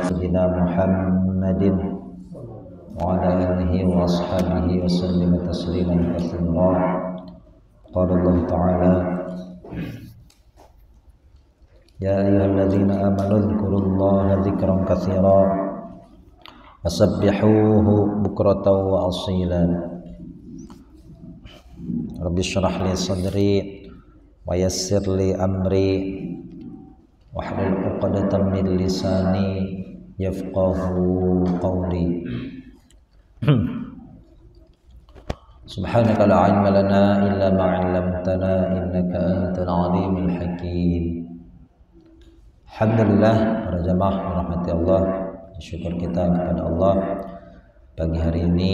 Sayyidina Muhammadin wa ala alihi wa ashabihi wa sallam tasliman katsira. Qala Allah Ta'ala: Ya ayyuhalladzina amanu dzkurullaha dzikran katsira wasabbihuhu bukratan wa asila. Rabbi shrah li sadri wa yassir li amri wahlul 'uqdatam min lisani yafqahu qawli. Subhanaka la 'ilma lana illa ma 'allamtana innaka antal 'alimul hakim. Alhamdulillah, para jamaah rahmati Allah, syukur kita kepada Allah pagi hari ini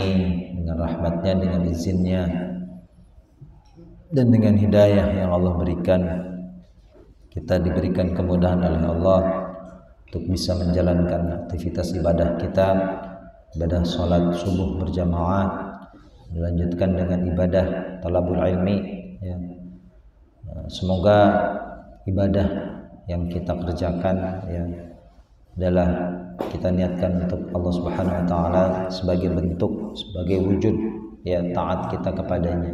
dengan rahmatnya, dengan izinnya dan dengan hidayah yang Allah berikan, kita diberikan kemudahan oleh Allah untuk bisa menjalankan aktivitas ibadah kita, ibadah sholat subuh berjamaah, melanjutkan dengan ibadah talabul ilmi ya. Semoga ibadah yang kita kerjakan ya adalah kita niatkan untuk Allah Subhanahu wa taala sebagai bentuk, sebagai wujud ya taat kita kepadanya.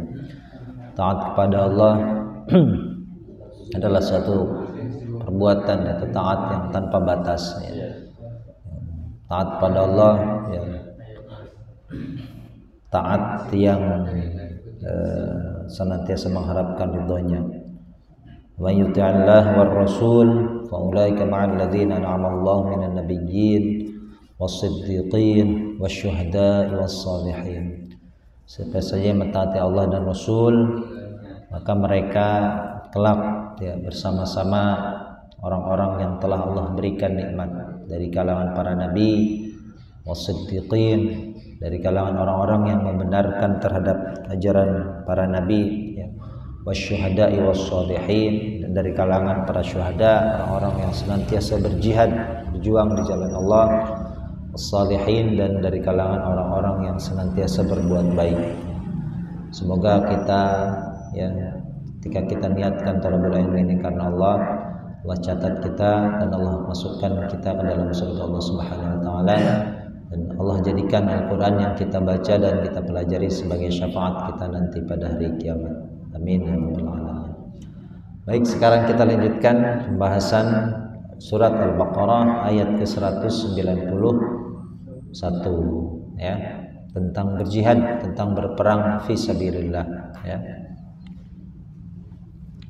Taat kepada Allah adalah suatu perbuatan atau taat yang tanpa batas ya. Taat pada Allah ya, taat yang senantiasa mengharapkan ridhonya. Wa yuti'illah war rasul fa ulaika ma'al ladzina an'ama Allahu minan nabiyyin was-siddiqin wasyuhada'i was-shalihin. Siapa saja yang mentaati Allah dan Rasul, maka mereka kelak ya, bersama-sama orang-orang yang telah Allah berikan nikmat dari kalangan para nabi, was-siddiqin, dari kalangan orang-orang yang membenarkan terhadap ajaran para nabi ya, wasyuhada'i was-shalihin, dan dari kalangan para syuhada, orang-orang yang senantiasa berjihad, berjuang di jalan Allah, was-shalihin, dan dari kalangan orang-orang yang senantiasa berbuat baik. Semoga kita ya ketika kita niatkan talabul ilmi ini karena Allah, Allah catat kita dan Allah masukkan kita ke dalam surga Allah Subhanahu wa taala, dan Allah jadikan Al-Qur'an yang kita baca dan kita pelajari sebagai syafaat kita nanti pada hari kiamat. Amin ya rabbal alamin. Baik, sekarang kita lanjutkan pembahasan surat Al-Baqarah ayat ke-191 ya, tentang berjihad, tentang berperang fi sabilillah ya.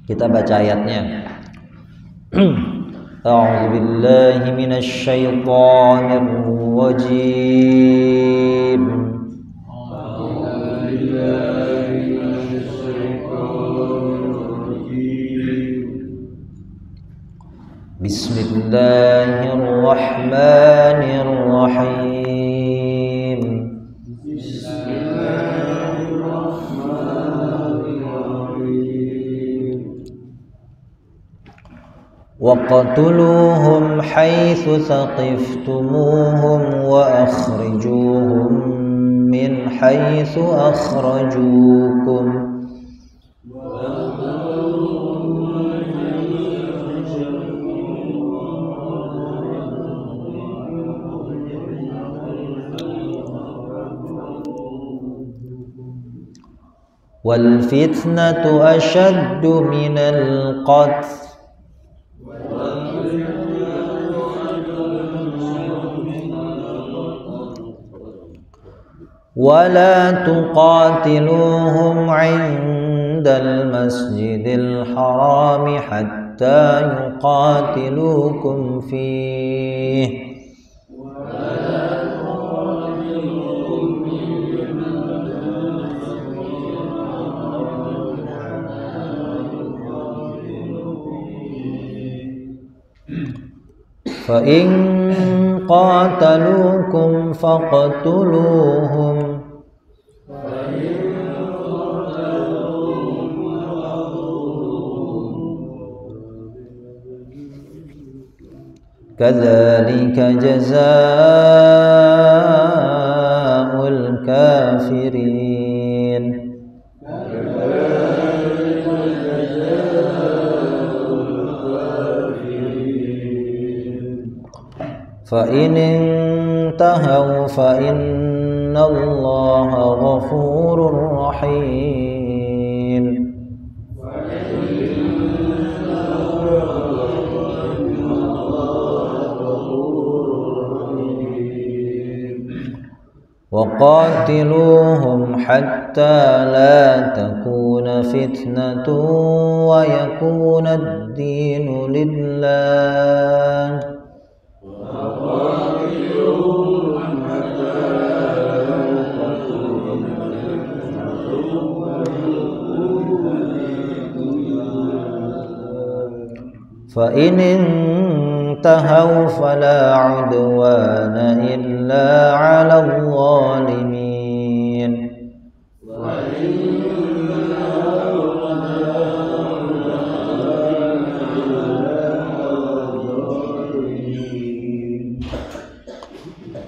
Kita baca ayatnya. A'udzu billahi minasy syaithanir rajim. Bismillahirrahmanirrahim. Waqtuluhum haitsu thaqiftumuhum wa akhrijuhum min haitsu akhrajukum. Wal fitnatu ashaddu minal qatl ولا تقاتلوهم عند المسجد الحرام حتى يقاتلوكم فيه فإن قاتلوكم فاقتلوهم كذلك جزاء الكافرين fa in intahu fa innallaha ghafurur rahim. وقاتلوهم حتى لا تكون فتنة ويكون الدين لله. فإن انتهوا فلا عدوان إلا على الظالمين.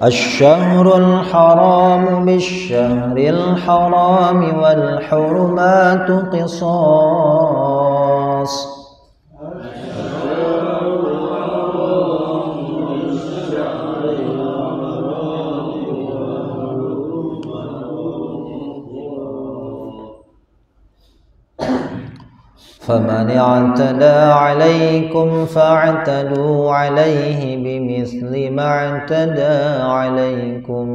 الشهر الحرام بالشهر الحرام والحرمات قصاص. فمن اعتدى عليكم فاعتدوا عليه بمثل ما اعتدى عليكم.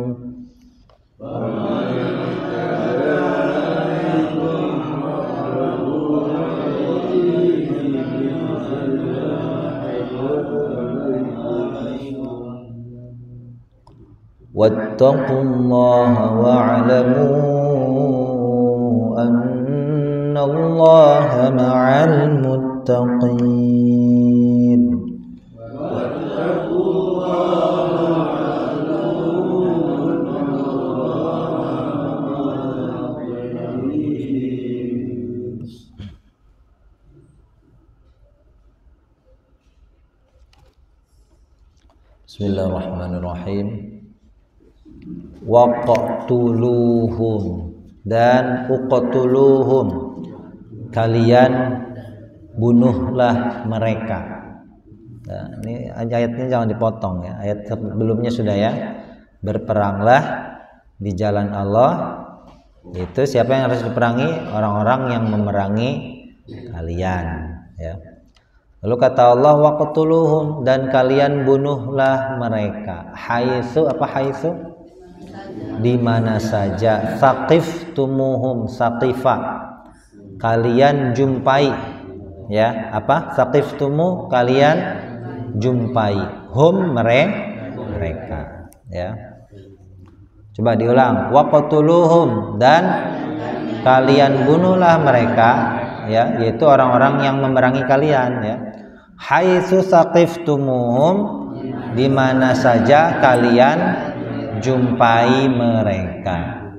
واتقوا الله واعلموا أن الله مع المتقين. Bismillahirrahmanirrahim. Waqtuluhum dan uqtuluhum, kalian bunuhlah mereka. Nah, ini ayatnya jangan dipotong ya. Ayat sebelumnya sudah ya. Berperanglah di jalan Allah. Itu siapa yang harus diperangi? Orang-orang yang memerangi kalian ya. Lalu kata Allah waqtuluhum, dan kalian bunuhlah mereka. Haitsu, apa haitsu? Di mana saja. Saqiftumuhum, saqifa, kalian jumpai ya. Apa? Saqiftumu, kalian jumpai. Hum, mereka ya. Coba diulang. Waqtuluhum, dan kalian bunuhlah mereka ya, yaitu orang-orang yang memerangi kalian ya. Haitsu saqiftumuhum, di mana saja kalian jumpai mereka.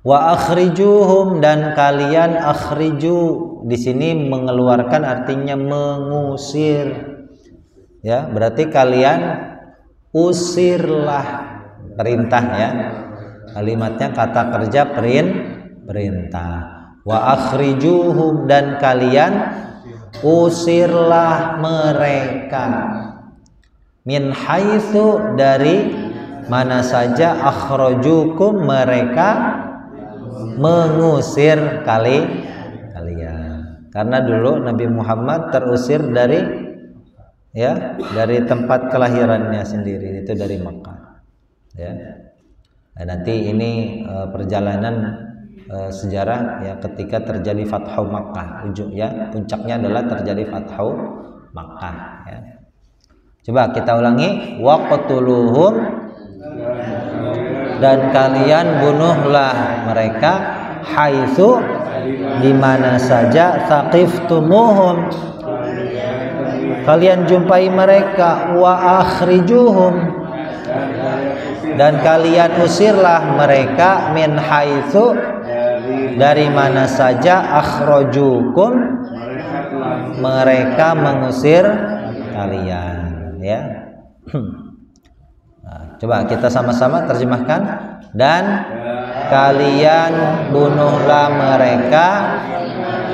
Wa akhrijuhum, dan kalian akhriju, di sini mengeluarkan artinya mengusir ya, berarti kalian usirlah, perintah ya, kalimatnya kata kerja perintah. Wa akhrijuhum, dan kalian usirlah mereka. Min haitsu, dari mana saja. Akhrajukum, mereka mengusir kalian. Karena dulu Nabi Muhammad terusir dari ya, dari tempat kelahirannya sendiri, itu dari Makkah ya. Nah, nanti ini perjalanan sejarah ya, ketika terjadi Fathu Makkah, ya, puncaknya adalah terjadi Fathu Makkah ya. Coba kita ulangi. Waqtuluhum, dan kalian bunuhlah mereka. Haitsu, di mana saja. Saqiftumuhum, kalian jumpai mereka. Wa akhrijuhum, dan kalian usirlah mereka. Min haitsu, dari mana saja. Akhrajukum, mereka mengusir kalian ya. Nah, coba kita sama-sama terjemahkan. Dan kalian bunuhlah mereka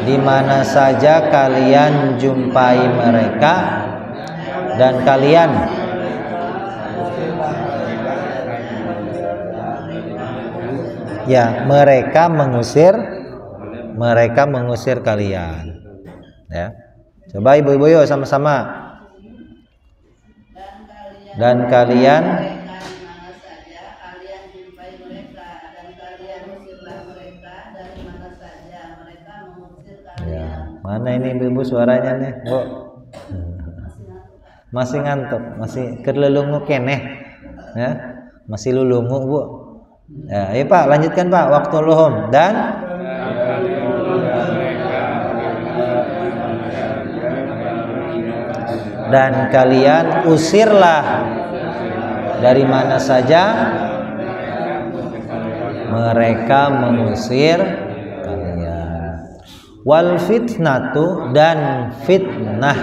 di mana saja kalian jumpai mereka, dan kalian Ya, mereka mengusir kalian. Ya. Coba ibu-ibu yuk sama-sama. Dan kalian ya, mana ini ibu-ibu suaranya nih, Bu? Masih ngantuk, masih kelelungu keneh. Ya. Masih lulungu, Bu. Ya, ayo Pak, lanjutkan Pak, waktu luhum dan kalian usirlah dari mana saja mereka mengusir kalian. Wal fitnatu dan fitnah.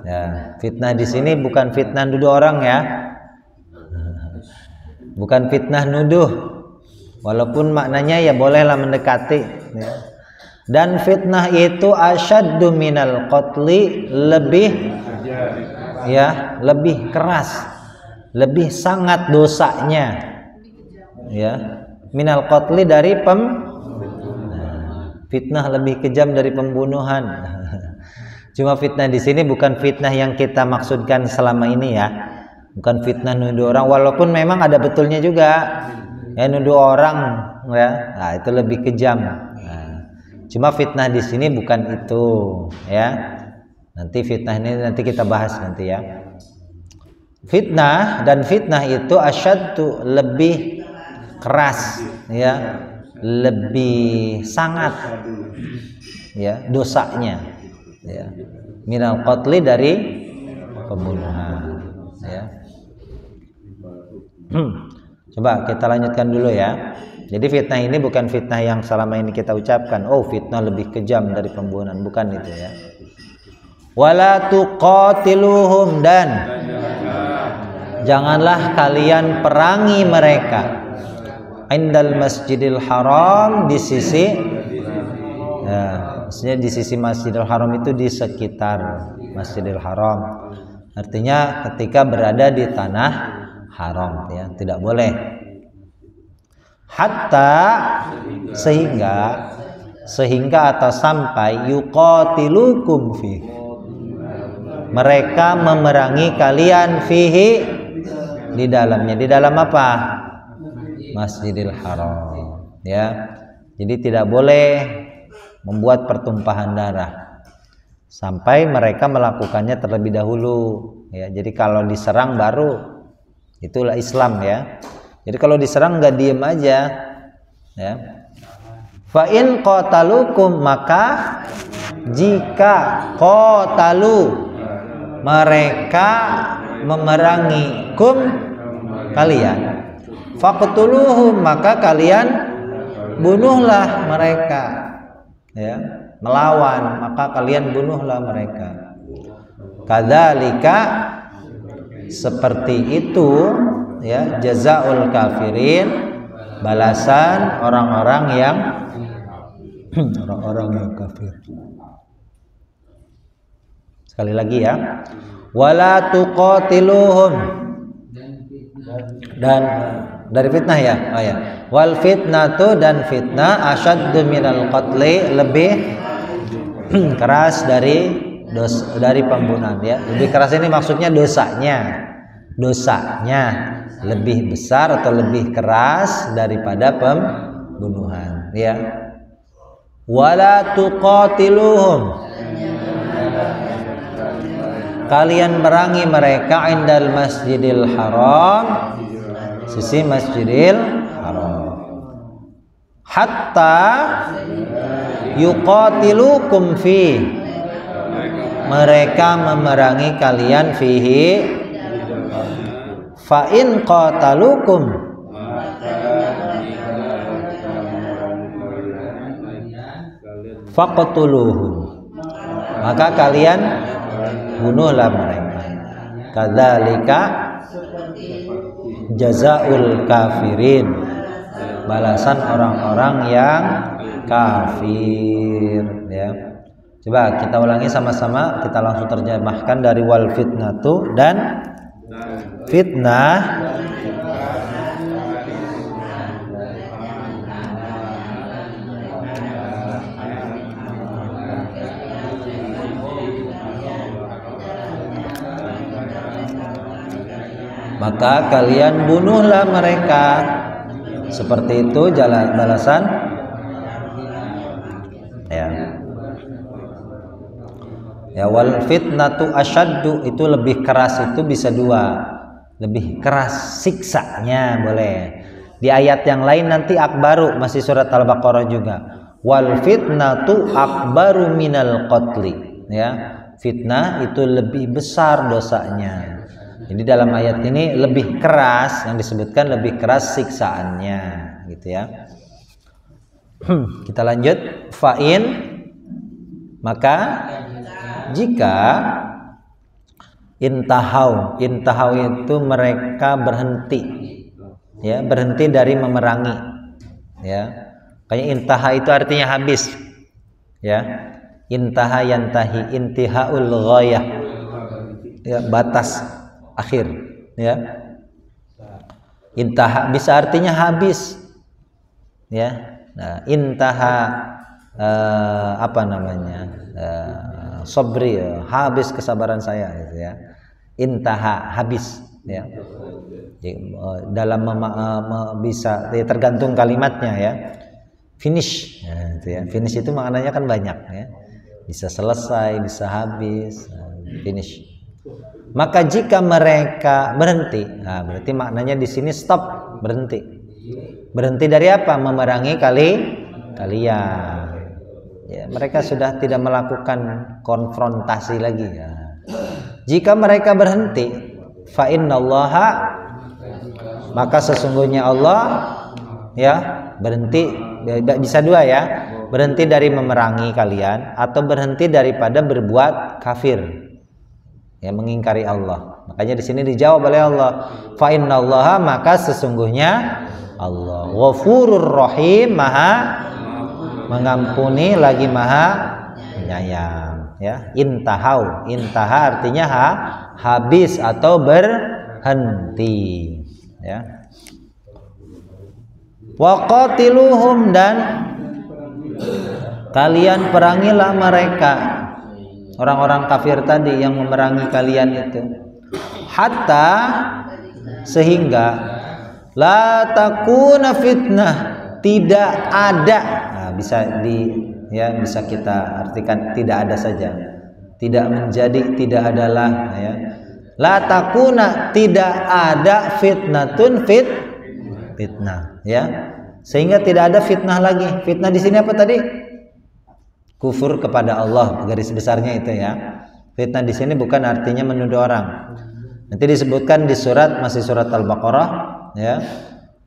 Ya, fitnah di sini bukan fitnah nuduh orang ya. Bukan fitnah nuduh. Walaupun maknanya ya bolehlah mendekati ya. Dan fitnah itu asyaddu minal qatli, lebih keras, lebih sangat dosanya ya, minal qatli dari fitnah lebih kejam dari pembunuhan. Cuma fitnah di sini bukan fitnah yang kita maksudkan selama ini ya, bukan fitnah nuduh orang, walaupun memang ada betulnya juga ya, nuduh orang ya, nah, itu lebih kejam. Cuma fitnah di sini bukan itu ya. Nanti fitnah ini nanti kita bahas nanti ya. Fitnah dan fitnah itu asyaddu, lebih keras ya, lebih sangat ya dosanya ya, minal qatli dari pembunuhan ya. Coba kita lanjutkan dulu ya. Jadi fitnah ini bukan fitnah yang selama ini kita ucapkan, oh fitnah lebih kejam dari pembunuhan, bukan itu ya. Wala tuqatiluhum, dan janganlah kalian perangi mereka indal masjidil haram, di sisi ya, maksudnya di sisi Masjidil Haram itu di sekitar Masjidil Haram. Artinya ketika berada di tanah haram ya, tidak boleh. Hatta sehingga atau sampai yuqatilukum fi, mereka memerangi kalian fihi, di dalamnya. Di dalam apa? Masjidil Haram ya. Jadi tidak boleh membuat pertumpahan darah sampai mereka melakukannya terlebih dahulu ya. Jadi kalau diserang baru, itulah Islam ya. Jadi kalau diserang nggak diem aja ya. Fa in qatalukum, maka jika qatalu, mereka memerangi kum, kalian, faqtuluhum, maka kalian bunuhlah mereka ya, melawan, maka kalian bunuhlah mereka. Kadzalika, seperti itu ya, jazaul kafirin, balasan orang-orang yang kafir. Sekali lagi ya, wala tuqatiluhum, dan dari fitnah ya, oh ya, wal fitnatu, dan fitnah asyaddu minal qatli, lebih keras dari pembunuhan ya. Lebih keras ini maksudnya dosanya lebih besar atau lebih keras daripada pembunuhan ya. Wala tuqatiluhum, kalian merangi mereka indal masjidil haram, sisi Masjidil Haram, hatta yuqatilukum fi, mereka memerangi kalian fihi, fa in qatalukum, faqtuluhum, maka kalian bunuhlah mereka. Kadzalika jazaul kafirin, balasan orang-orang yang kafir ya. Coba kita ulangi sama-sama, kita langsung terjemahkan dari wal fitnatu, dan fitnah maka kalian bunuhlah mereka. Seperti itu jalan balasan ya. Ya, wal fitnatu asyaddu, itu lebih keras, itu bisa dua, lebih keras siksanya boleh. Di ayat yang lain nanti akbaru, masih surat Al-Baqarah juga. Wal fitnatu akbaru minal qatli, ya. Fitnah itu lebih besar dosanya. Jadi dalam ayat ini lebih keras, yang disebutkan lebih keras siksaannya, gitu ya. Kita lanjut. Fa'in, maka jika intahau itu mereka berhenti, ya, berhenti dari memerangi, ya. Kayak intaha itu artinya habis, ya. Intaha yantahi, intihaul ghayah, ya, batas akhir, ya. Intaha bisa artinya habis, ya. Nah, intaha apa namanya, sobri, habis kesabaran saya, gitu ya. Intaha habis, ya. Jadi, dalam bisa ya, tergantung kalimatnya, ya. Finish, ya, gitu ya. Finish itu maknanya kan banyak, ya. Bisa selesai, bisa habis, finish. Maka jika mereka berhenti, nah berarti maknanya di sini stop, berhenti. Berhenti dari apa? Memerangi kalian. Ya, mereka sudah tidak melakukan konfrontasi lagi, ya. Jika mereka berhenti, fa innallaha, maka sesungguhnya Allah, ya, berhenti, bisa dua, ya. Berhenti dari memerangi kalian atau berhenti daripada berbuat kafir, ya, mengingkari Allah. Makanya di sini dijawab oleh Allah, fa innallaha, maka sesungguhnya Allah Ghafurur Rahim, Maha mengampuni lagi Maha penyayang, ya. Intahau, intaha artinya habis atau berhenti, ya. Waqatiluhum, dan kalian perangilah mereka, orang-orang kafir tadi yang memerangi kalian itu, hatta, sehingga la takuna fitnah, tidak ada. Nah, bisa bisa kita artikan tidak ada saja, tidak menjadi, tidak adalah, ya. La takuna, tidak ada, fitnatun, fitnah, ya. Sehingga tidak ada fitnah lagi. Fitnah di sini apa tadi? Kufur kepada Allah, garis besarnya itu, ya. Fitnah di sini bukan artinya menuduh orang. Nanti disebutkan di masih surat Al-Baqarah, ya.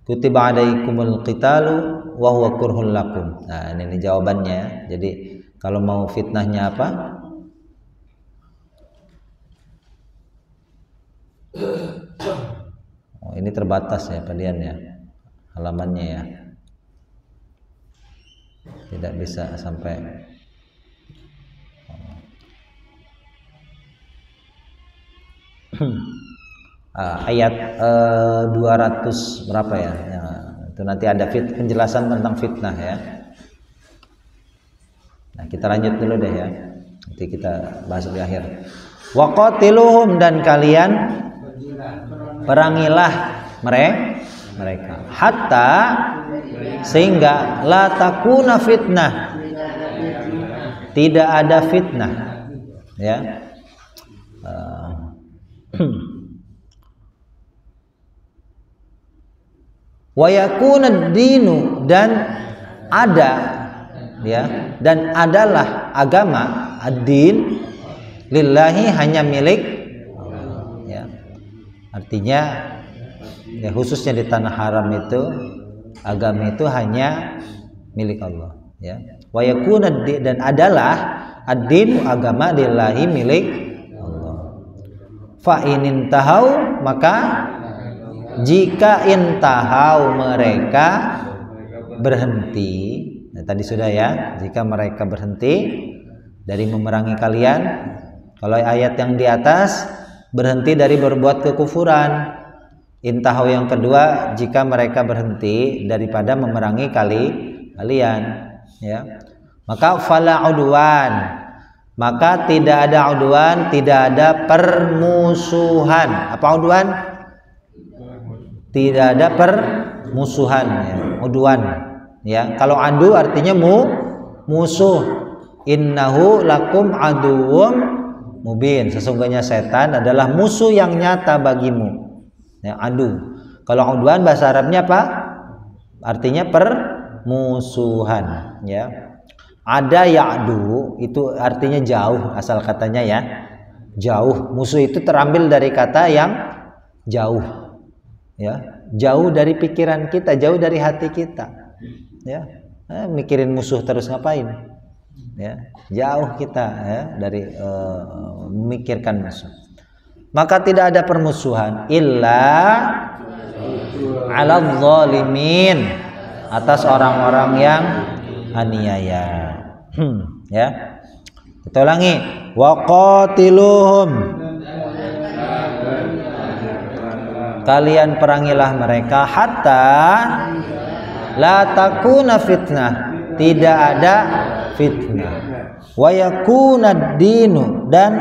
Kutiba alaikumul qitalu wa huwa kurhul lakum. Nah, ini jawabannya. Jadi kalau mau fitnahnya apa? Oh, ini terbatas, ya, kalian, ya, halamannya, ya. Tidak bisa sampai ayat 200 berapa, ya? Ya, itu nanti ada penjelasan tentang fitnah, ya. Nah, kita lanjut dulu deh, ya. Nanti kita bahas di akhir. Waqatiluhum, dan kalian perangilah mereka hatta, sehingga la takuna fitnah, tidak ada fitnah, ya. Wa yakuna dinu, dan ada, ya, dan adalah agama, ad-din, lillahi, hanya milik Allah, ya. Artinya, ya, khususnya di tanah haram itu, agama itu hanya milik Allah, ya. Wa yakuna, dan adalah ad-din, agama, lillahi, milik Allah. Fa in tahau, maka jika intahau, mereka berhenti. Nah, tadi sudah, ya, jika mereka berhenti dari memerangi kalian. Kalau ayat yang di atas berhenti dari berbuat kekufuran. Intahau yang kedua, jika mereka berhenti daripada memerangi kalian, ya. Maka fala udwan, maka tidak ada udwan, tidak ada permusuhan. Apa udwan? Tidak ada permusuhan ya, uduan ya. Kalau adu artinya musuh. Innahu lakum aduwwum mubin. Sesungguhnya setan adalah musuh yang nyata bagimu. Ya, adu. Kalau udwan bahasa Arabnya apa? Artinya permusuhan ya. Ada ya'du itu artinya jauh asal katanya ya. Jauh. Musuh itu terambil dari kata yang jauh. Ya, jauh dari pikiran kita, jauh dari hati kita. Ya, mikirin musuh terus ngapain? Ya, jauh kita ya dari memikirkan musuh. Maka tidak ada permusuhan illa 'alal zalimin, atas orang-orang yang aniaya. Ya. Kita ulangi. Wa qatiluhum, kalian perangilah mereka hatta la takuna fitnah, tidak ada fitnah, wa yakuna dinu, dan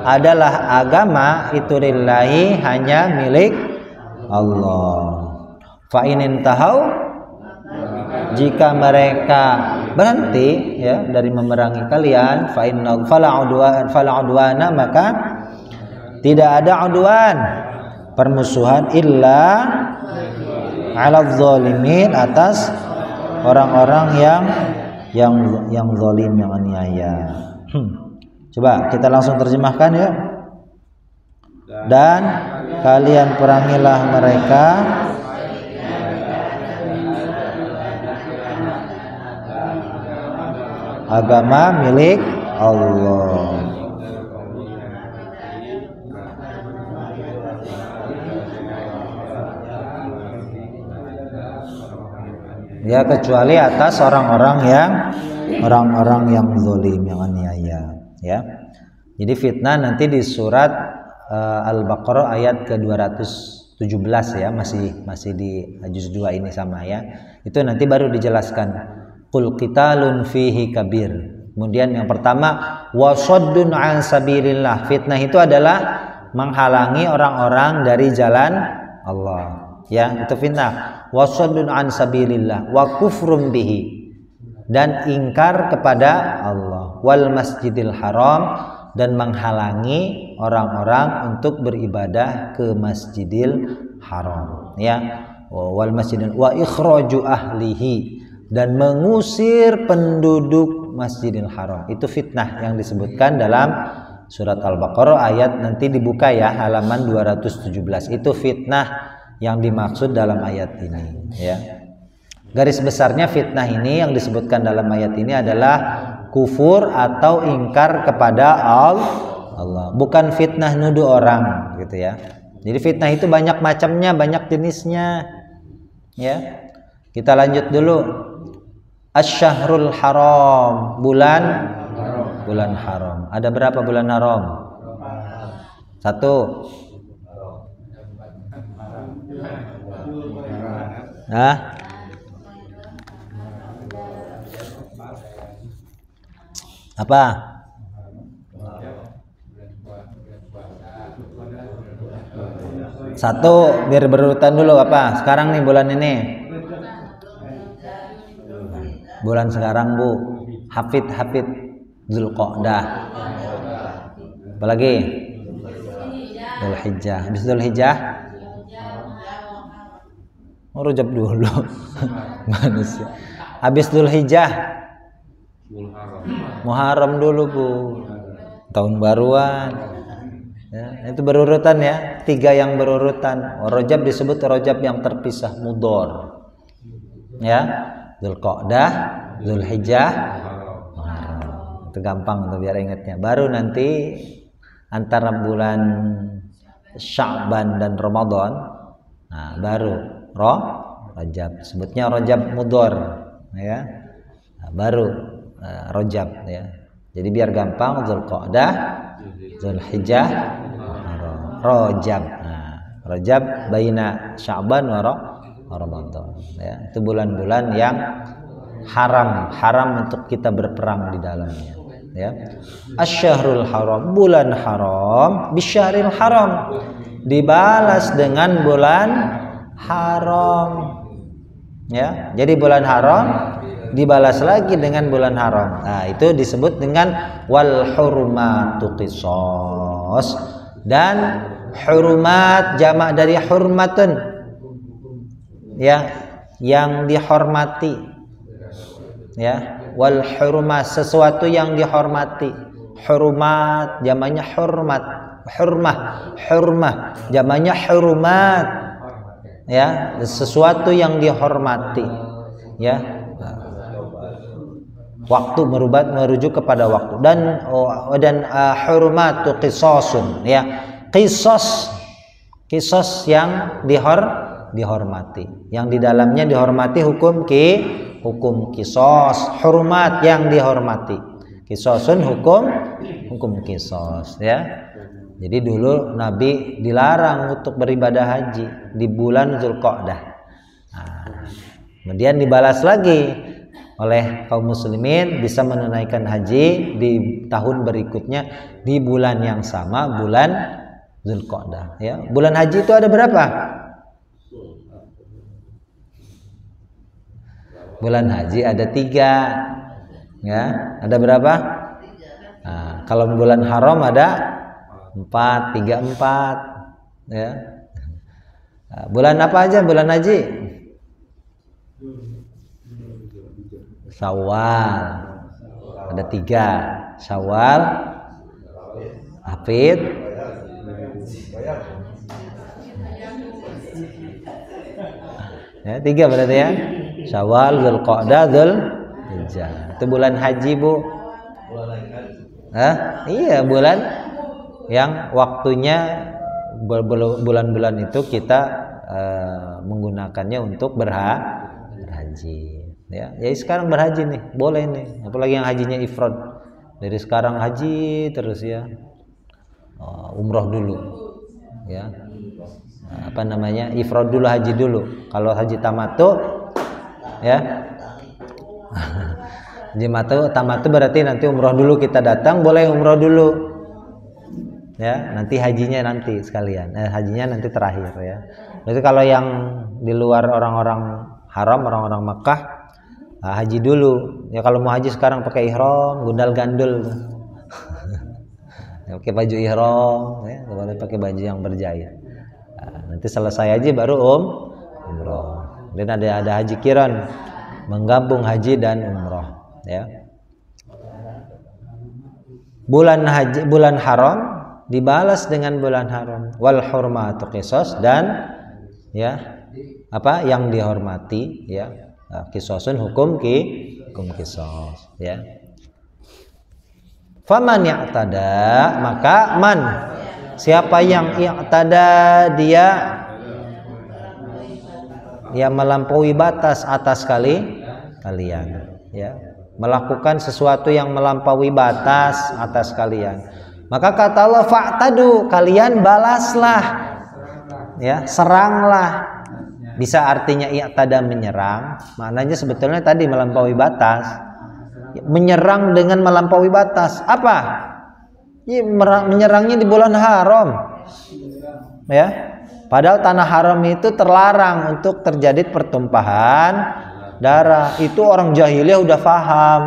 adalah agama itu lillahi, hanya milik Allah. Fa in intahau, jika mereka berhenti ya dari memerangi kalian, fa inna fala udwana, maka tidak ada udwan, permusuhan, illa 'alal zalimin, atas orang-orang yang zalim, yang aniaya. Coba kita langsung terjemahkan ya. Dan kalian perangilah mereka agama milik Allah. Ya, kecuali atas orang-orang yang zalim, yang aniaya ya. Jadi fitnah nanti di surat Al-Baqarah ayat ke-217 ya, masih di juz 2 ini sama ya. Itu nanti baru dijelaskan qul qitalun fihi kabir. Kemudian yang pertama wasaddun an sabilillah. Fitnah itu adalah menghalangi orang-orang dari jalan Allah. Ya, itu fitnah. Wasaddun an sabilillah wa kufrum bihi, dan ingkar kepada Allah. Wal masjidil haram, dan menghalangi orang-orang untuk beribadah ke Masjidil Haram ya. Wal masjidil wa ikhraju ahlihi, dan mengusir penduduk Masjidil Haram. Itu fitnah yang disebutkan dalam surat Al-Baqarah ayat, nanti dibuka ya, halaman 217. Itu fitnah yang dimaksud dalam ayat ini ya. Garis besarnya fitnah ini yang disebutkan dalam ayat ini adalah kufur atau ingkar kepada Allah, bukan fitnah nuduh orang gitu ya. Jadi fitnah itu banyak macamnya, banyak jenisnya ya. Kita lanjut dulu. Asy-syahrul haram, bulan haram. Ada berapa bulan haram? 1. Nah, apa? Satu, biar berurutan dulu apa? Sekarang nih bulan ini. Bulan sekarang Bu, Hafid Dzulqa'dah. Apalagi? Dzulhijjah. Habis Dzulhijjah? Rajab dulu. Manusia. Habis Dzulhijjah? Muharram dulu Bu, tahun baruan ya, itu berurutan ya, 3 yang berurutan. Rajab disebut Rajab yang terpisah, mudhor ya. Dzulqa'dah, Dzulhijjah, Muharram. Itu gampang untuk biar ingatnya. Baru nanti antara bulan Sya'ban dan Ramadan, nah baru Rajab, sebutnya Rajab mudhor ya. Nah, baru Rajab ya. Jadi biar gampang, Dzulqa'dah, Dzulhijjah, Rajab. Nah, Rajab baina Sya'ban wa Ramadan ya. Itu bulan-bulan yang haram untuk kita berperang di dalamnya ya. Asy-syahrul haram, bulan haram, bisyahril haram, dibalas dengan bulan haram. Ya, jadi bulan haram dibalas lagi dengan bulan haram. Nah, itu disebut dengan wal hurmatu qisas. Dan hurmat jamak dari hurmatun. Ya, yang dihormati. Ya, wal hurmah sesuatu yang dihormati. Hurmat jamaknya hurmat. Hurmah jamaknya hurmat. Ya, sesuatu yang dihormati. Ya. Waktu merujuk kepada waktu dan hurmatu qisasun, ya. Qisas yang dihormati, yang di dalamnya dihormati hukum qisas, hurmat yang dihormati, qisasun hukum qisas, ya. Jadi dulu Nabi dilarang untuk beribadah haji di bulan Dzulqa'dah. Nah, kemudian dibalas lagi oleh kaum muslimin bisa menunaikan haji di tahun berikutnya di bulan yang sama, bulan Dzulqa'dah, ya. Bulan haji itu ada berapa? Bulan haji ada 3, ya. Ada berapa? Nah, kalau bulan haram ada 4, 3, 4, ya. Nah, bulan apa aja bulan haji? Syawal ada 3, Syawal, Hafid, ya, 3 berarti, ya. Syawal, Dzulqa'dah, Dzulhijjah. Itu bulan haji, Bu. Iya, bulan yang waktunya bulan-bulan itu kita menggunakannya untuk berhaji. Ya, jadi sekarang berhaji nih, boleh nih. Apalagi yang hajinya ifrad. Dari sekarang haji terus, ya. Umroh dulu. Ya. Apa namanya? Ifrad dulu, haji dulu. Kalau haji tamattu, ya. Haji tamattu berarti nanti umroh dulu kita datang, boleh umroh dulu. Ya, nanti hajinya nanti sekalian. Hajinya nanti terakhir, ya. Berarti kalau yang di luar orang-orang haram, orang-orang Makkah, haji dulu. Ya, kalau mau haji sekarang pakai ihram, gundal gandul. Ya, pakai baju ihram, ya, boleh pakai baju yang berjahit. Nanti selesai haji baru umroh. Dan ada haji qiran, menggabung haji dan umroh, ya. Bulan haram dibalas dengan bulan haram. Wal hurmatu qisas, dan, ya, apa yang dihormati, ya. Qisasun hukum qisas, ya. Faman i'tada, maka man, siapa yang i'tada, dia melampaui batas atas kalian, ya. Melakukan sesuatu yang melampaui batas atas kalian. Maka kata Allah, fa'tadu, kalian balaslah, ya, seranglah. Bisa artinya i'tada, menyerang. Maknanya sebetulnya tadi melampaui batas. Menyerang dengan melampaui batas. Apa? Ya, menyerangnya di bulan haram. Ya. Padahal tanah haram itu terlarang untuk terjadi pertumpahan darah. Itu orang jahiliyah udah paham.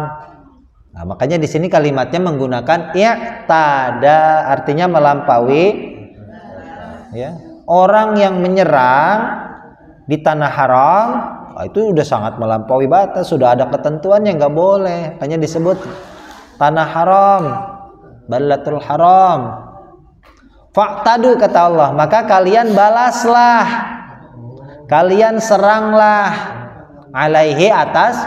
Nah, makanya di sini kalimatnya menggunakan i'tada, artinya melampaui, ya. Orang yang menyerang di tanah haram, itu udah sangat melampaui batas, sudah ada ketentuannya, nggak boleh. Hanya disebut tanah haram, balatul haram. Fa'tadu, kata Allah, maka kalian balaslah, kalian seranglah, alaihi, atas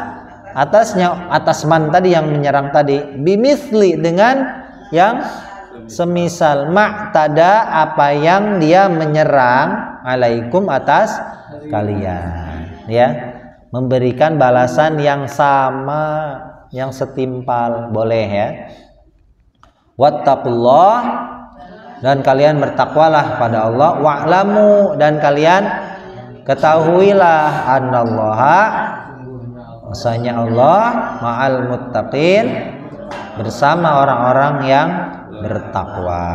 man tadi yang menyerang tadi, bimithli, dengan yang semisal, ma'tada, apa yang dia menyerang, alaikum, atas kalian, ya. Memberikan balasan yang sama, yang setimpal, boleh, ya. Wattaqullah, dan kalian bertakwalah pada Allah. Wa'lamu, dan kalian ketahuilah, annallaha, bahwasanya Allah ma'al muttaqin, bersama orang-orang yang bertakwa.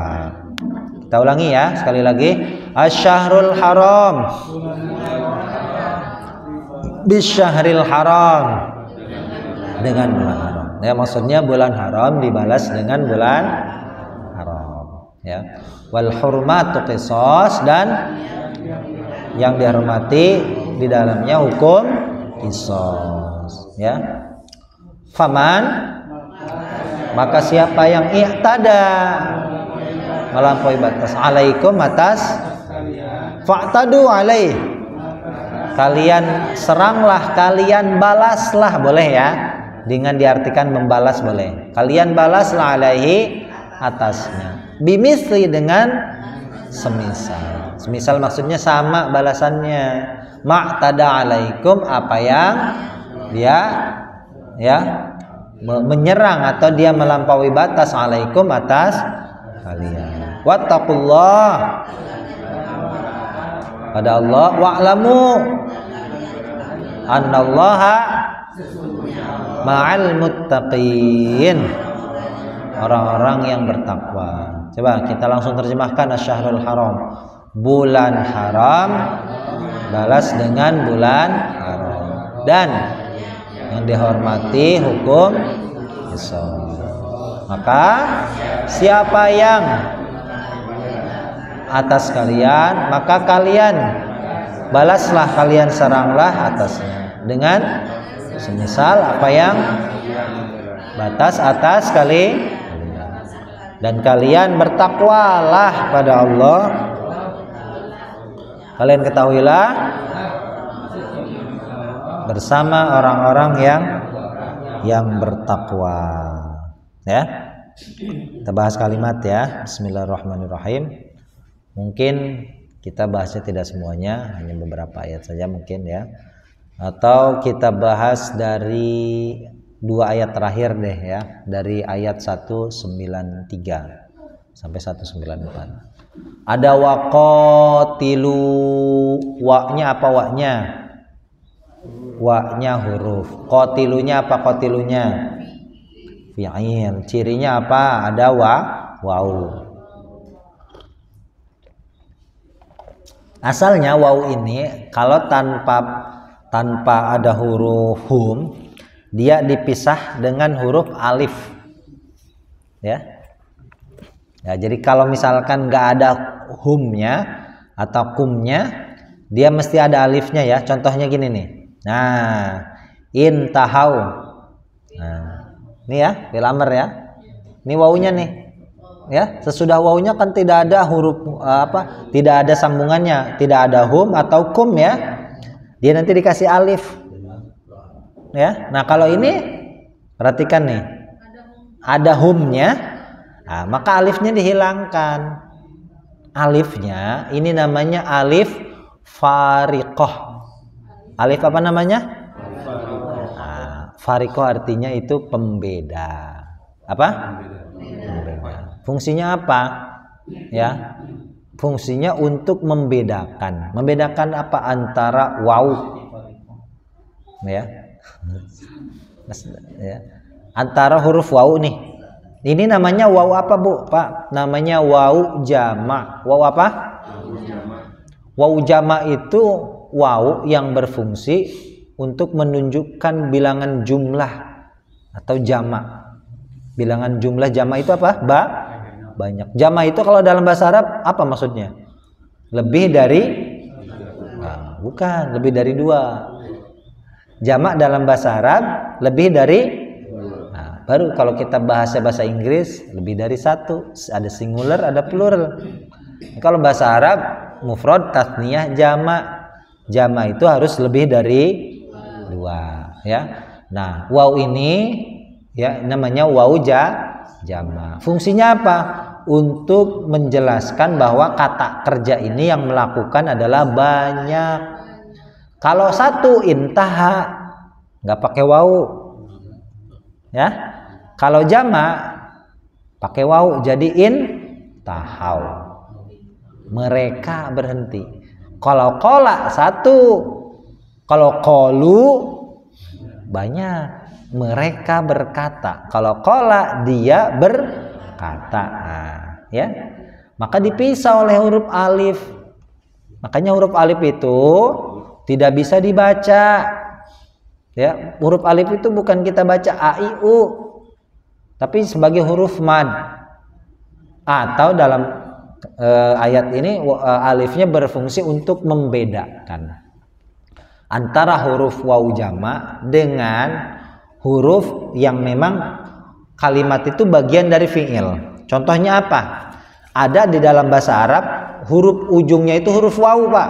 Kita ulangi ya, sekali lagi. Asy-syahrul haram bisyahril haram, dengan bulan haram. Ya, maksudnya bulan haram dibalas dengan bulan haram. Ya. Wal hurmatu qisas, dan yang dihormati di dalamnya hukum qisas. Ya. Faman, maka siapa yang i'tada, melampaui batas, alaikum, atas, fa'tadu alaih, kalian seranglah, kalian balaslah, boleh ya, dengan diartikan membalas boleh. Kalian balaslah alaihi, atasnya, bimisli, dengan semisal. Semisal maksudnya sama balasannya. Ma'tada alaikum, apa yang dia ya menyerang atau dia melampaui batas, alaikum, atas kalian. Wattaqullah, pada Allah, wa'lamu annallaha ma'al muttaqin, orang-orang yang bertakwa. Coba kita langsung terjemahkan asy-syahrul haram, bulan haram balas dengan bulan haram, dan yang dihormati hukum qisas. Maka siapa yang atas kalian, maka kalian balaslah, kalian seranglah atasnya dengan semisal apa yang batas atas kalian, dan kalian bertakwalah pada Allah. Kalian ketahuilah bersama orang-orang yang bertakwa. Ya, kita bahas kalimat ya. Bismillahirrahmanirrahim. Mungkin kita bahasnya tidak semuanya, hanya beberapa ayat saja mungkin ya. Atau kita bahas dari 2 ayat terakhir deh ya, dari ayat 193 sampai 194. Ada waqatilu, wa-nya apa wa-nya? Wa-nya huruf. Qatilunya apa qatilunya? Fi'il. Cirinya apa? Ada waw. Asalnya waw ini kalau tanpa ada huruf hum, dia dipisah dengan huruf alif. Ya. Ya, jadi kalau misalkan nggak ada humnya atau kumnya, dia mesti ada alifnya ya. Contohnya gini nih. Nah, intahau. Nah, ini ya, fil amr ya. Ini wawunya nih. Ya, sesudah wawunya kan tidak ada huruf tidak ada sambungannya, tidak ada hum atau kum ya. Dia nanti dikasih alif. Ya. Nah, kalau ini perhatikan nih. Ada humnya. Nah, maka alifnya dihilangkan. Alifnya ini namanya alif fariqah. Alif apa namanya? Nah, fariqah artinya itu pembeda. Apa? Pembeda. Fungsinya apa? Ya. Fungsinya untuk membedakan. Membedakan apa? Antara waw. Ya. Ya. Antara huruf waw nih. Ini namanya waw apa Bu? Pak, namanya waw jama'. Waw apa? Waw jama' itu waw yang berfungsi untuk menunjukkan bilangan jumlah atau jama'. Bilangan jumlah jama' itu apa? Banyak. Jama' itu kalau dalam bahasa Arab apa maksudnya? Lebih dari? Nah, bukan, lebih dari 2. Jama' dalam bahasa Arab lebih dari. Baru kalau kita bahasa Inggris lebih dari 1, ada singular, ada plural. Kalau bahasa Arab mufrad, tasniyah, jama'. Jama' itu harus lebih dari 2 ya. Nah, waw ini ya namanya waw jama'. Fungsinya apa? Untuk menjelaskan bahwa kata kerja ini yang melakukan adalah banyak. Kalau 1 intaha nggak pakai waw. Ya. Kalau jama' pakai waw jadi intahau. Mereka berhenti. Kalau qala 1, kalau qalu banyak. Mereka berkata. Kalau qala dia berkata. Nah, ya. maka dipisah oleh huruf alif. Makanya huruf alif itu tidak bisa dibaca. Ya, huruf alif itu bukan kita baca a i u, tapi sebagai huruf mad. Atau dalam ayat ini alifnya berfungsi untuk membedakan antara huruf waw jamak dengan huruf yang memang kalimat itu bagian dari fi'il. Contohnya apa? Ada di dalam bahasa Arab huruf ujungnya itu huruf waw, Pak.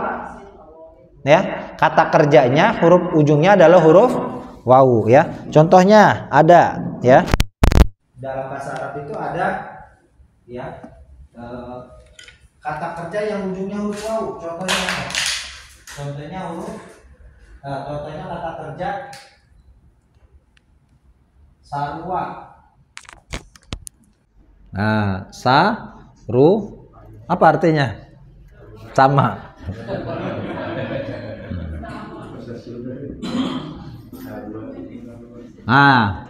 Ya, kata kerjanya huruf ujungnya adalah huruf waw, ya. Contohnya ada, ya. Dalam bahasa Arab itu ada, ya, kata kerja yang ujungnya huruf waw. Contohnya apa? Contohnya kata kerja sarwa. Nah, saru apa artinya? Sama. Nah,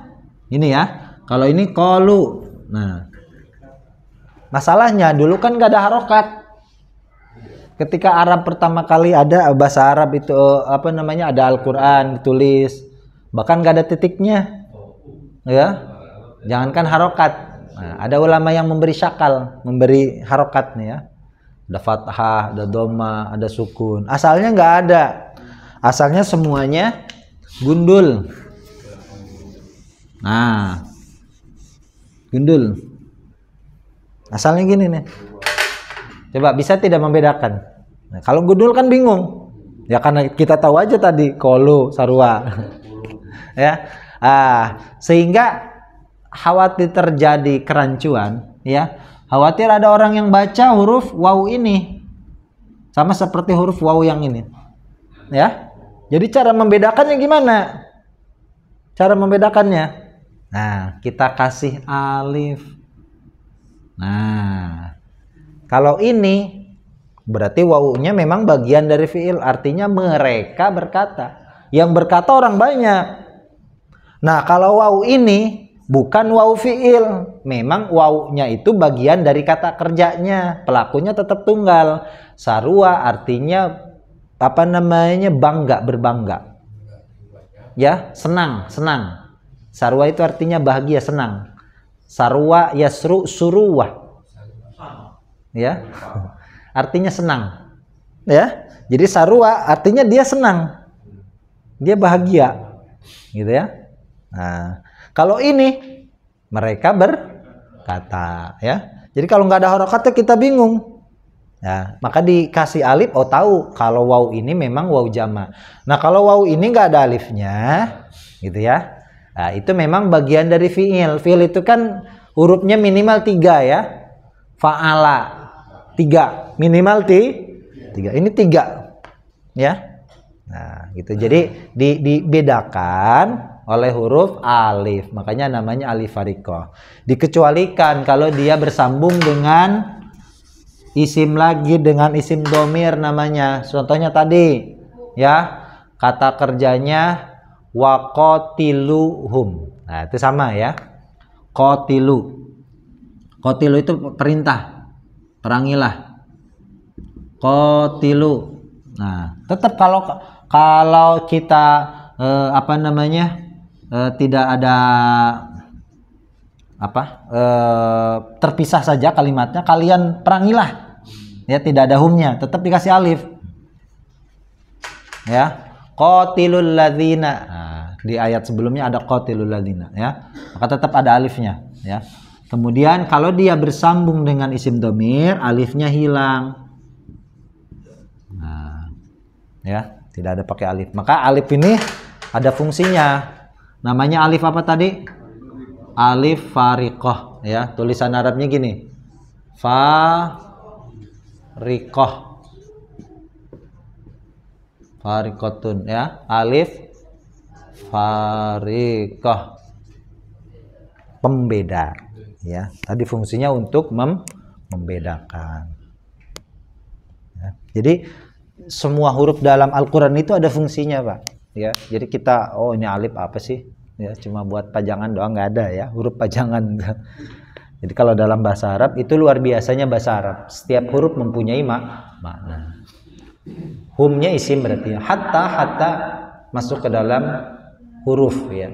ini ya. Kalau ini kolu. Nah, masalahnya dulu kan gak ada harokat. Ketika Arab pertama kali ada bahasa Arab itu apa namanya, ada Al-Quran ditulis, bahkan gak ada titiknya, ya. Jangankan harokat. Nah, ada ulama yang memberi syakal, memberi harokat nih, ya. Ada fathah, ada doma, ada sukun. Asalnya nggak ada. Asalnya semuanya gundul. Nah, gundul. Asalnya gini nih. Coba bisa tidak membedakan? Nah, kalau gundul kan bingung. Ya karena kita tahu aja tadi kolu, sarwa. Ya. Sehingga khawatir terjadi kerancuan, ya. Khawatir ada orang yang baca huruf waw ini sama seperti huruf waw yang ini, ya. Jadi cara membedakannya gimana? Cara membedakannya, nah, kita kasih alif. Nah, kalau ini berarti wawunya memang bagian dari fiil, artinya mereka berkata. Yang berkata orang banyak. Nah, kalau waw ini bukan waw fiil, memang wawnya itu bagian dari kata kerjanya, pelakunya tetap tunggal. Sarwa artinya apa namanya, bangga, berbangga, ya, senang, senang. Sarwa itu artinya bahagia, senang. Sarwa yasru suruwah, ya, artinya senang, ya. Jadi sarwa artinya dia senang, dia bahagia, gitu ya. Nah, kalau ini mereka berkata, ya. Jadi kalau nggak ada harokatnya kita bingung. Ya, maka dikasih alif, oh tahu kalau waw ini memang waw jamak. Nah, kalau waw ini nggak ada alifnya, gitu ya. Nah, itu memang bagian dari fiil. Fiil itu kan hurufnya minimal 3, ya. Fa'ala 3, minimal 3. Ini 3, ya. Nah, gitu. Jadi dibedakan oleh huruf alif, makanya namanya alif fariqah. Dikecualikan kalau dia bersambung dengan isim lagi, dengan isim domir namanya. Contohnya tadi, ya, kata kerjanya waqatiluhum. Nah, itu sama, ya. Qatilu. Qatilu itu perintah, perangilah. Qatilu. Nah, tetap kalau kita apa namanya, tidak ada terpisah saja kalimatnya, kalian perangilah, ya, tidak ada humnya, tetap dikasih alif, ya. Qatilul ladzina. Nah, di ayat sebelumnya ada qatilul ladzina, ya, maka tetap ada alifnya, ya. Kemudian kalau dia bersambung dengan isim domir, alifnya hilang. Nah, ya, tidak ada pakai alif. Maka alif ini ada fungsinya. Namanya alif apa tadi? Alif fariqah, ya. Tulisan Arabnya gini. Fariqah. Fariqatun, ya. Alif fariqah. Pembeda, ya. Tadi fungsinya untuk membedakan. Ya. Jadi semua huruf dalam Al-Qur'an itu ada fungsinya, Pak. Ya, jadi kita, oh ini alif apa sih? Ya, cuma buat pajangan doang, nggak ada, ya, huruf pajangan. Jadi kalau dalam bahasa Arab itu luar biasanya bahasa Arab. Setiap huruf mempunyai makna. Humnya isim berarti ya. Hatta masuk ke dalam huruf ya.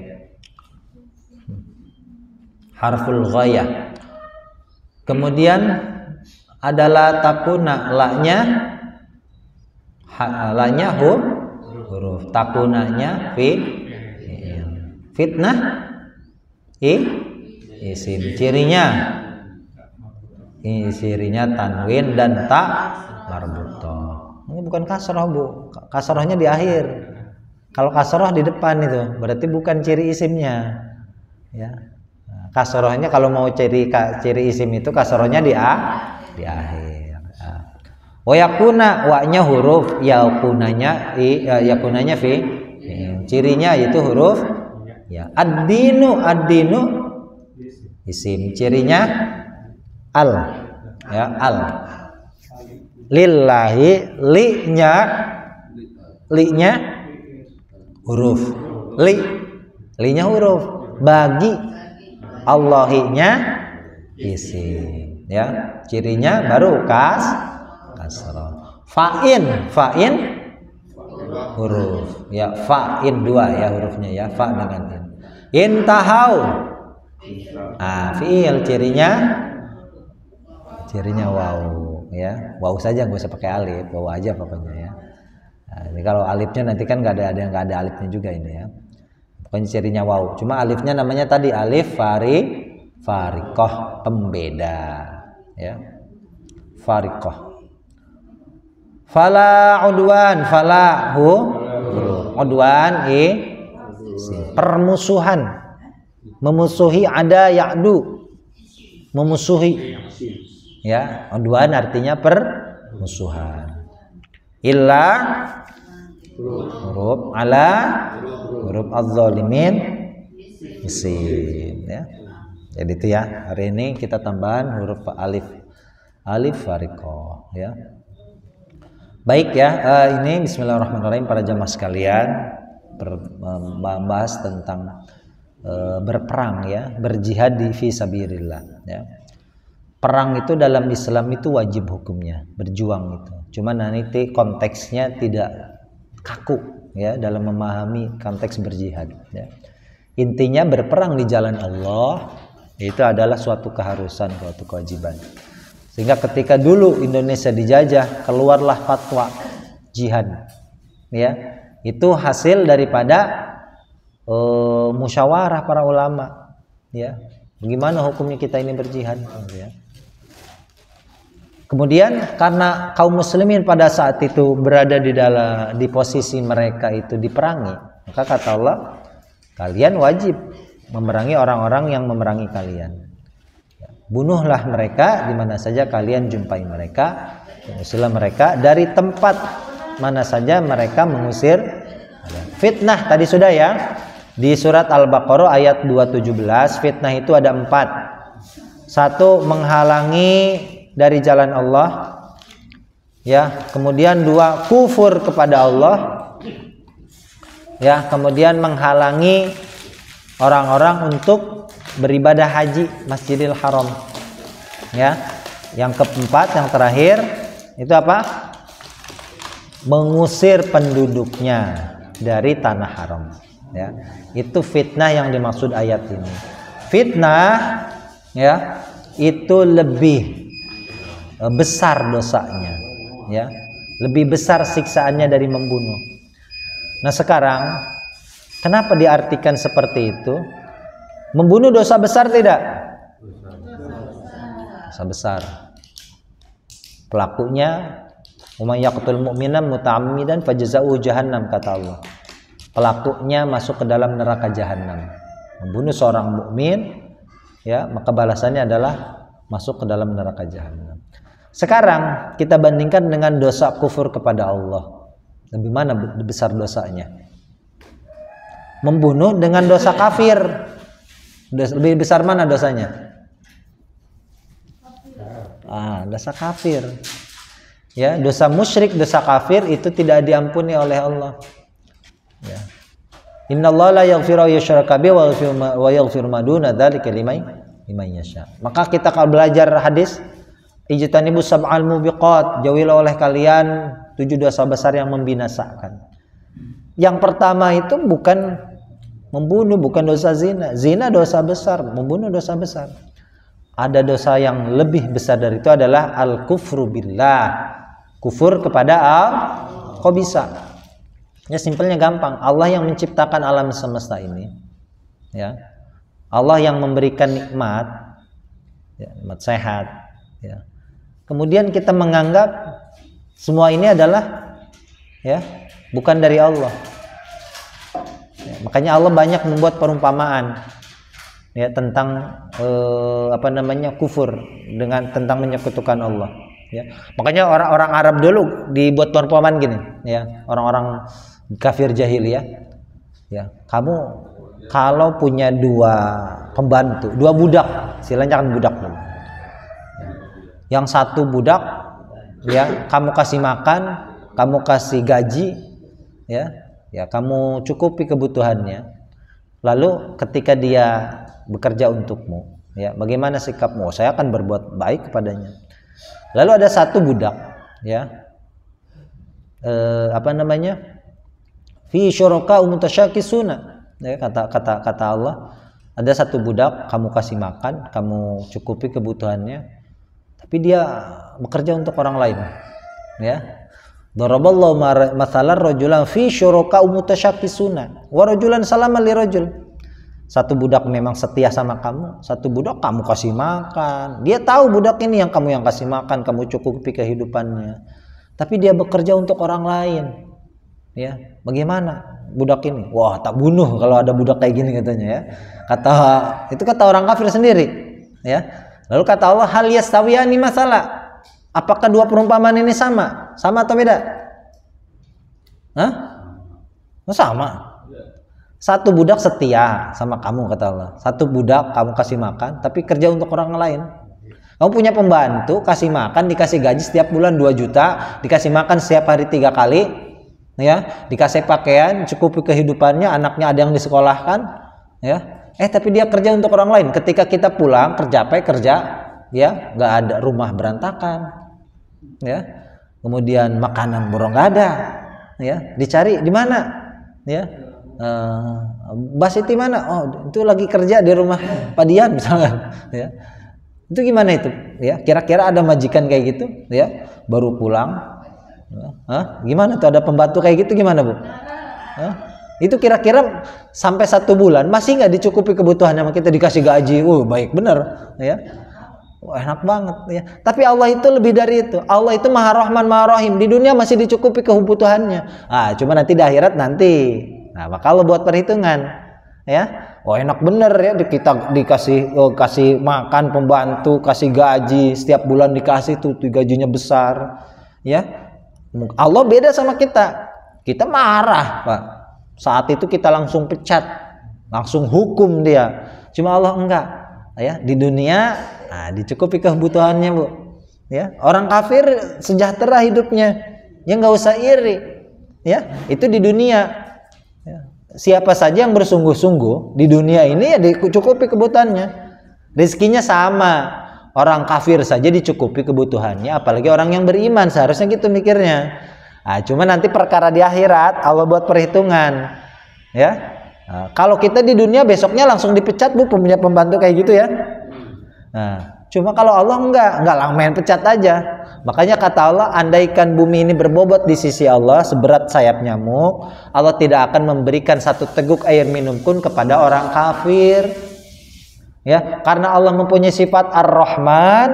Harful ghayah. Kemudian adalah takuna, lanya huruf, takunanya fitnah isim. Cirinya tanwin dan ta marbutoh. Ini bukan kasroh Bu, kasrohnya di akhir. Kalau kasroh di depan itu berarti bukan ciri isimnya ya. Kasrohnya kalau mau ciri isim itu kasrohnya di akhir. Wa yakuna, wa-nya huruf, yakunanya fi. Cirinya itu huruf ya. Ad-dinu isim. Cirinya al ya, al. Lillahi, li-nya huruf. Li-nya huruf. Bagi Allahinya isim ya, cirinya baru kasroh. Fa'in huruf ya, fa'in dua ya hurufnya ya, fa dengan in. Intahau fi'il, cirinya waw ya, waw saja, nggak usah pakai alif, waw aja pokoknya ya. Nah, ini kalau alifnya nanti kan nggak ada alifnya juga ini ya. Pokoknya cirinya waw. Cuma alifnya namanya tadi alif fariqoh, pembeda ya. Fariqoh. Fala udwan, udwan permusuhan. Memusuhi, ada ya'du. Memusuhi. Ya, udwan artinya permusuhan. Illa huruf ala huruf az-zalimin isim ya. Jadi itu ya, hari ini kita tambahan huruf alif fariqoh ya. Baik ya, ini bismillahirrahmanirrahim para jamaah sekalian, membahas tentang berperang ya, berjihad di fisabilillah ya. Perang itu dalam Islam itu wajib hukumnya, berjuang itu. Cuma nanti konteksnya tidak kaku ya dalam memahami konteks berjihad ya. Intinya berperang di jalan Allah itu adalah suatu keharusan, suatu kewajiban. Sehingga ketika dulu Indonesia dijajah, keluarlah fatwa jihad ya. Itu hasil daripada musyawarah para ulama ya. Bagaimana hukumnya kita ini berjihad ya. Kemudian karena kaum muslimin pada saat itu berada di posisi mereka itu diperangi, maka kata Allah, kalian wajib memerangi orang-orang yang memerangi kalian. Bunuhlah mereka di mana saja kalian jumpai mereka, usirlah mereka dari tempat mana saja mereka mengusir. Fitnah tadi sudah ya, di surat Al-Baqarah ayat 217, fitnah itu ada 4. 1, menghalangi dari jalan Allah ya, kemudian 2, kufur kepada Allah ya, kemudian menghalangi orang-orang untuk beribadah haji Masjidil Haram ya. Yang keempat, yang terakhir itu apa? Mengusir penduduknya dari tanah haram ya. Itu fitnah yang dimaksud ayat ini. Fitnah ya, itu lebih besar dosanya ya, lebih besar siksaannya dari membunuh. Nah sekarang kenapa diartikan seperti itu? Membunuh dosa besar tidak? Dosa besar. Pelakunya umay yaqtul mu'minan muta'ammidan fajaza'uhu jahannam, kata Allah. Pelakunya masuk ke dalam neraka jahanam. Membunuh seorang mukmin ya, maka balasannya adalah masuk ke dalam neraka jahanam. Sekarang kita bandingkan dengan dosa kufur kepada Allah. Lebih mana besar dosanya? Membunuh dengan dosa kafir. Lebih besar mana dosanya? Dosa kafir. Ya, dosa musyrik, dosa kafir itu tidak diampuni oleh Allah. Ya. Innallaha la yaghfiru yushraka bihi wa yaghfiru ma duna dzalika liman liman yasha. Maka kita kalau belajar hadis, ijtanibu sab'al mubiqat, jauhilah oleh kalian 7 dosa besar yang membinasakan. Yang pertama itu bukan membunuh, bukan dosa zina. Zina dosa besar, membunuh dosa besar. Ada dosa yang lebih besar dari itu adalah al-kufru billah. Kufur kepada Allah. Kok bisa? Ya simpelnya gampang. Allah yang menciptakan alam semesta ini, ya. Allah yang memberikan nikmat, ya, nikmat sehat, ya. Kemudian kita menganggap semua ini adalah, ya, bukan dari Allah. Ya, makanya Allah banyak membuat perumpamaan, ya, tentang kufur dengan tentang menyekutukan Allah. Ya. Makanya orang-orang Arab dulu dibuat perumpamaan gini, ya, orang-orang kafir jahiliyah, ya, kamu kalau punya 2 pembantu, 2 budak, istilahnya kan budak dulu. Yang satu budak, ya, kamu kasih makan, kamu kasih gaji, ya, kamu cukupi kebutuhannya. Lalu ketika dia bekerja untukmu, ya, bagaimana sikapmu? Saya akan berbuat baik kepadanya. Lalu ada satu budak, ya, fi syuraka mutasyakisuna, ya, kata Allah, ada satu budak kamu kasih makan, kamu cukupi kebutuhannya, tapi dia bekerja untuk orang lain, ya. Daraballahu mathalan rajulan fi syuraka mutasyakisuna wa rajulan salama li rajul. Satu budak memang setia sama kamu, satu budak kamu kasih makan. Dia tahu budak ini yang kasih makan, kamu cukupi kehidupannya. Tapi dia bekerja untuk orang lain. Ya, bagaimana budak ini? Wah, tak bunuh kalau ada budak kayak gini katanya, ya. Kata orang kafir sendiri, ya. Lalu kata Allah, hal yastawiyani masalah. Apakah 2 perumpamaan ini sama? Sama atau beda? Hah? Sama. Satu budak setia sama kamu, kata Allah. Satu budak kamu kasih makan, tapi kerja untuk orang lain. Kamu punya pembantu, kasih makan, dikasih gaji setiap bulan 2 juta, dikasih makan setiap hari 3 kali, ya, dikasih pakaian, cukupi kehidupannya, anaknya ada yang disekolahkan, ya. Tapi dia kerja untuk orang lain. Ketika kita pulang kerja, ya, nggak ada, rumah berantakan, ya. Kemudian makanan borong nggak ada, ya. Dicari di mana, ya. Mbak Siti mana? Oh, itu lagi kerja di rumah Pak Dian misalnya, ya. Itu gimana itu, ya? Kira-kira ada majikan kayak gitu, ya, baru pulang, gimana tuh ada pembantu kayak gitu gimana, Bu? Itu kira-kira sampai 1 bulan masih nggak dicukupi kebutuhannya, sama kita dikasih gaji, baik bener, ya. Enak banget, ya. Tapi Allah itu lebih dari itu. Allah itu Maha Rahman Maha Rahim. Di dunia masih dicukupi kebutuhannya. Cuma nanti di akhirat nanti. Nah, maka Allah buat perhitungan, ya. Enak bener, ya, kita kasih makan pembantu, kasih gaji setiap bulan, dikasih tuh gajinya besar, ya. Allah beda sama kita. Kita marah, Pak. Saat itu kita langsung pecat, langsung hukum dia. Cuma Allah enggak, ya. Di dunia dicukupi kebutuhannya, Bu, ya. Orang kafir sejahtera hidupnya, ya, nggak usah iri, ya. Itu di dunia. Siapa saja yang bersungguh-sungguh di dunia ini, ya, dicukupi kebutuhannya. Rezekinya sama. Orang kafir saja dicukupi kebutuhannya, apalagi orang yang beriman, seharusnya gitu mikirnya. Cuma nanti perkara di akhirat Allah buat perhitungan, ya. Kalau kita di dunia besoknya langsung dipecat, Bu, punya pembantu kayak gitu, ya. Cuma kalau Allah enggak langsung main pecat aja. Makanya kata Allah, andaikan bumi ini berbobot di sisi Allah seberat sayap nyamuk, Allah tidak akan memberikan 1 teguk air minum pun kepada orang kafir, ya. Karena Allah mempunyai sifat Ar-Rahman,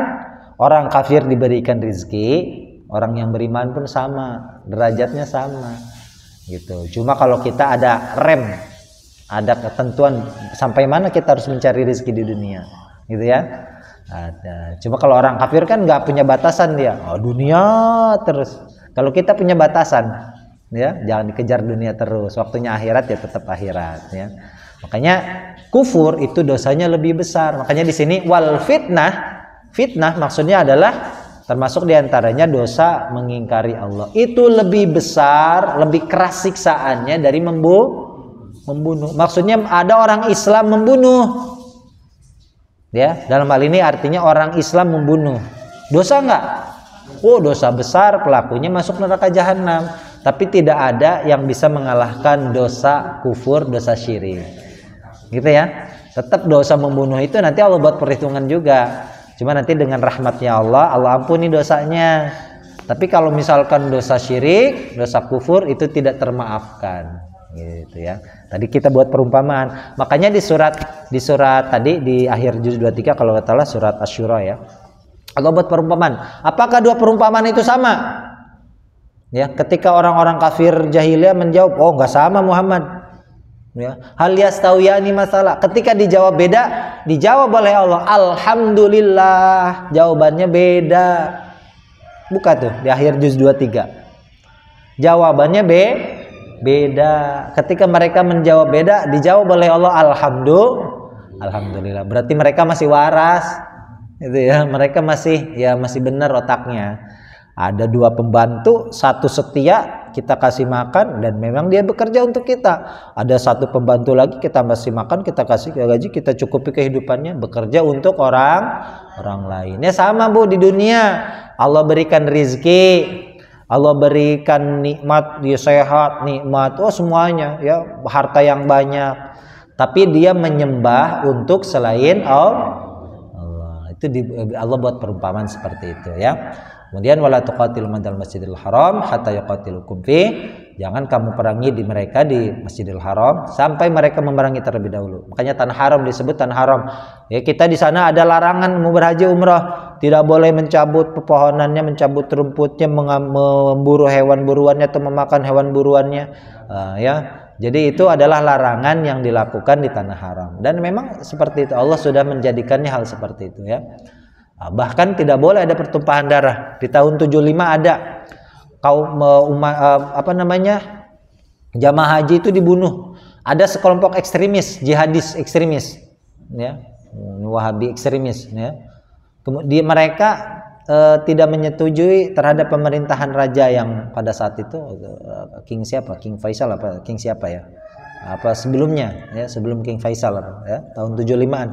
orang kafir diberikan rizki, orang yang beriman pun sama, derajatnya sama, gitu. Cuma kalau kita ada rem, ada ketentuan sampai mana kita harus mencari rizki di dunia, gitu, ya. Cuma kalau orang kafir kan nggak punya batasan, dia dunia terus. Kalau kita punya batasan, ya, jangan dikejar dunia terus, waktunya akhirat ya tetap akhirat, ya. Makanya kufur itu dosanya lebih besar. Makanya di sini wal fitnah maksudnya adalah termasuk diantaranya dosa mengingkari Allah. Itu lebih besar, lebih keras siksaannya dari membunuh. Maksudnya ada orang Islam membunuh, Ya, dalam hal ini artinya orang Islam membunuh. Dosa enggak? Oh, dosa besar, pelakunya masuk neraka jahanam. Tapi tidak ada yang bisa mengalahkan dosa kufur, dosa syirik. Gitu ya. Tetap dosa membunuh itu nanti Allah buat perhitungan juga. Cuma nanti dengan rahmatnya Allah, Allah ampuni dosanya. Tapi kalau misalkan dosa syirik, dosa kufur itu tidak termaafkan. Gitu ya. Tadi kita buat perumpamaan. Makanya di surat tadi di akhir juz 23 kalau nggak salah surat Asy-Syura ya. Allah buat perumpamaan. Apakah dua perumpamaan itu sama? Ya, ketika orang-orang kafir jahiliyah menjawab, "Oh, nggak sama Muhammad." Ya, hal yastawiyani masalah. Ketika dijawab beda, dijawab oleh Allah, "Alhamdulillah." Jawabannya beda. Buka tuh di akhir juz 23. Jawabannya beda. Ketika mereka menjawab beda, dijawab oleh Allah alhamdulillah. Berarti mereka masih waras. Itu ya, mereka masih benar otaknya. Ada dua pembantu, satu setia, kita kasih makan dan memang dia bekerja untuk kita. Ada satu pembantu lagi, kita masih makan, kita kasih gaji, kita cukupi kehidupannya, bekerja untuk orang lain. Ya sama Bu di dunia. Allah berikan rizki, Allah berikan nikmat, dia sehat, nikmat, semuanya ya, harta yang banyak. Tapi dia menyembah untuk selain Allah. Itu Allah buat perumpamaan seperti itu ya. Kemudian wala tuqatil madal masjidil haram hatta yuqatilukum fi. Jangan kamu perangi di mereka di Masjidil Haram sampai mereka memerangi terlebih dahulu. Makanya tanah haram disebut tanah haram. Ya, kita di sana ada larangan mau berhaji umrah, tidak boleh mencabut pepohonannya, mencabut rumputnya, memburu hewan buruannya atau memakan hewan buruannya. Ya. Jadi itu adalah larangan yang dilakukan di tanah haram. Dan memang seperti itu Allah sudah menjadikannya hal seperti itu ya. Bahkan tidak boleh ada pertumpahan darah. Di tahun 75 ada jamaah haji itu dibunuh. Ada sekelompok ekstremis, jihadis ekstremis, ya, Wahabi ekstremis, ya. Kemudian mereka tidak menyetujui terhadap pemerintahan raja yang pada saat itu King siapa? King Faisal apa? King siapa ya? Apa sebelumnya? Ya, sebelum King Faisal ya, tahun 75-an,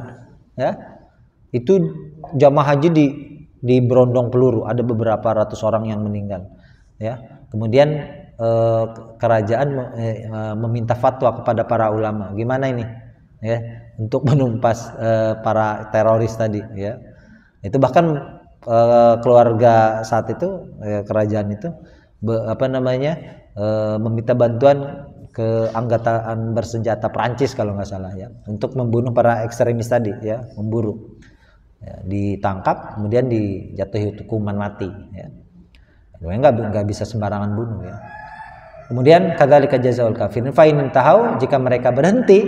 ya. Itu jamaah haji di berondong peluru, ada beberapa ratus orang yang meninggal ya. Kemudian kerajaan meminta fatwa kepada para ulama, gimana ini ya untuk menumpas para teroris tadi ya. Itu bahkan keluarga saat itu kerajaan itu meminta bantuan ke angkatan bersenjata Prancis kalau nggak salah ya, untuk membunuh para ekstremis tadi ya, memburu. Ya, ditangkap kemudian dijatuhi hukuman mati ya. Nggak bisa sembarangan bunuh ya. Kemudian kadzalika jazaul kafirin fa in tahau, jika mereka berhenti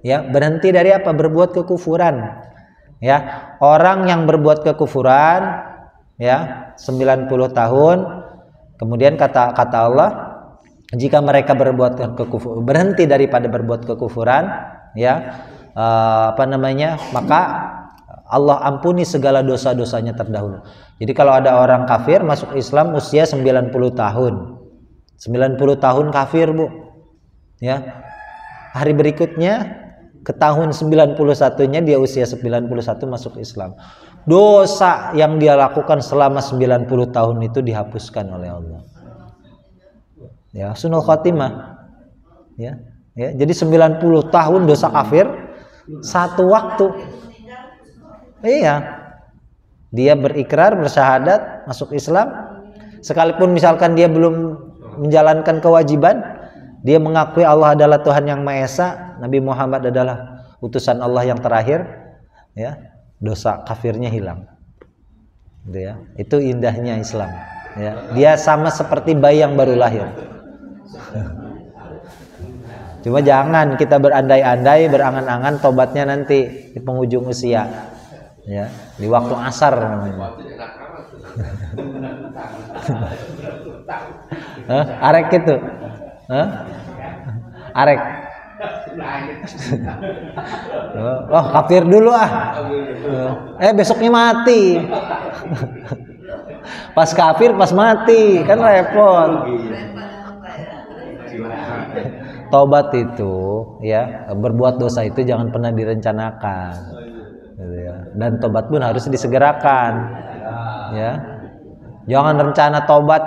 ya, berhenti dari apa? Berbuat kekufuran ya. Orang yang berbuat kekufuran ya 90 tahun, kemudian kata Allah, jika mereka berhenti daripada berbuat kekufuran ya, maka Allah ampuni segala dosa-dosanya terdahulu. Jadi kalau ada orang kafir masuk Islam usia 90 tahun. 90 tahun kafir, Bu. Ya. Hari berikutnya ke tahun 91-nya dia usia 91 masuk Islam. Dosa yang dia lakukan selama 90 tahun itu dihapuskan oleh Allah. Ya, husnul khotimah. Ya. Ya, jadi 90 tahun dosa kafir, satu waktu. Iya, dia berikrar, bersyahadat, masuk Islam, sekalipun misalkan dia belum menjalankan kewajiban, dia mengakui Allah adalah Tuhan yang Maha Esa, Nabi Muhammad adalah utusan Allah yang terakhir, ya, dosa kafirnya hilang. Gitu ya. Itu indahnya Islam. Ya. Dia sama seperti bayi yang baru lahir. Cuma jangan kita berandai-andai, berangan-angan tobatnya nanti di penghujung usia. Ya, di waktu asar namanya. Arek itu. Arek. Kafir dulu besoknya mati. Pas kafir, pas mati, kan repot. Tobat itu ya, berbuat dosa itu jangan pernah direncanakan. gitu ya. Dan tobat pun harus disegerakan, ya. Jangan rencana tobat,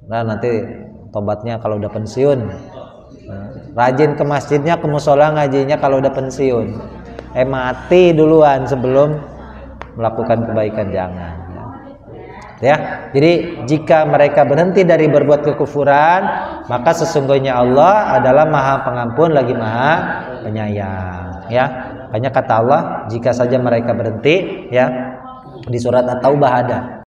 nah nanti tobatnya kalau udah pensiun. Nah, rajin ke masjidnya, ke musola ngajinya kalau udah pensiun. Mati duluan sebelum melakukan kebaikan, jangan. Ya, jadi jika mereka berhenti dari berbuat kekufuran, maka sesungguhnya Allah adalah Maha Pengampun lagi Maha Penyayang. Ya, makanya kata Allah, jika saja mereka berhenti, ya, di surat At-Taubah ada.